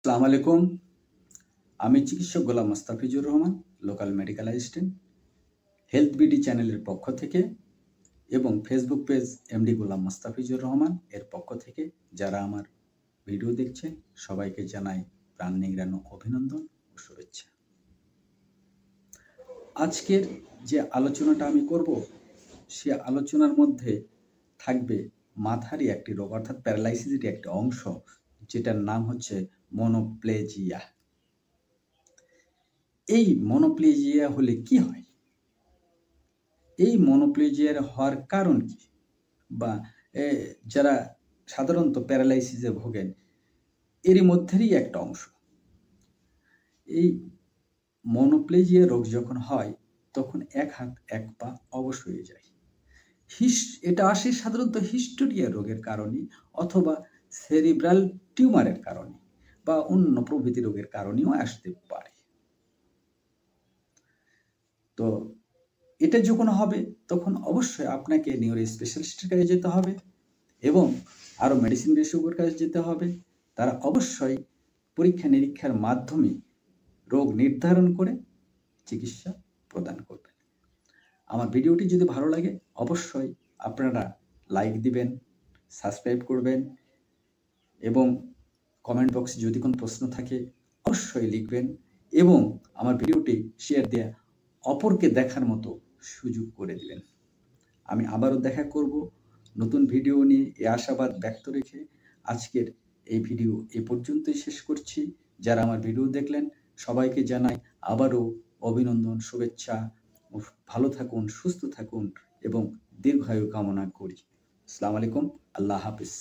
আসসালামু আলাইকুম। আমি চিকিৎসক Golam Mostafizur Rahman, local medical assistant, health BD চ্যানেলের পক্ষ থেকে এবং Facebook page MD Golam Mostafizur Rahman এর পক্ষ থেকে যারা আমার ভিডিও দেখছেন সবাইকে জানাই প্রাণ নিংড়ানো অভিনন্দন ও শুভেচ্ছা। আজকের যে আলোচনাটা আমি করব সে আলোচনার মধ্যে থাকবে মাথারই একটি রোগ অর্থাৎ প্যারালাইসিসের একটি অংশ, যেটার নাম হচ্ছে মনোপ্লেজিয়া। এই মনোপ্লেজিয়া হলে কি হয়, এই মনোপ্লেজিয়ার হওয়ার কারণ কি, বা যারা সাধারণত প্যারালাইসিসে ভোগেন এরই মধ্যেরই একটা অংশ। এই মনোপ্লেজিয়া রোগ যখন হয় তখন এক হাত এক পা অবশ হয়ে যায়। এটা আসে সাধারণত হিস্টোরিয়া রোগের কারণে অথবা সেরিব্রাল টিউমারের কারণে বা অন্য প্রভৃতি রোগের কারণেও আসতে পারে। তো এটা যখন হবে তখন অবশ্যই আপনাকে নিউরো স্পেশালিস্টের কাছে যেতে হবে এবং আরও মেডিসিন বিশেষজ্ঞের কাছে যেতে হবে। তারা অবশ্যই পরীক্ষা নিরীক্ষার মাধ্যমে রোগ নির্ধারণ করে চিকিৎসা প্রদান করবেন। আমার ভিডিওটি যদি ভালো লাগে অবশ্যই আপনারা লাইক দিবেন, সাবস্ক্রাইব করবেন এবং কমেন্ট বক্সে যদি কোনো প্রশ্ন থাকে অবশ্যই লিখবেন এবং আমার ভিডিওটি শেয়ার দিয়ে অপরকে দেখার মতো সুযোগ করে দিবেন। আমি আবারও দেখা করব নতুন ভিডিও নিয়ে, এই আশাবাদ ব্যক্ত রেখে আজকের এই ভিডিও এ পর্যন্তই শেষ করছি। যারা আমার ভিডিও দেখলেন সবাইকে জানাই আবারও অভিনন্দন, শুভেচ্ছা। ভালো থাকুন, সুস্থ থাকুন এবং দীর্ঘায়ু কামনা করি। আসসালামু আলাইকুম, আল্লাহ হাফিজ।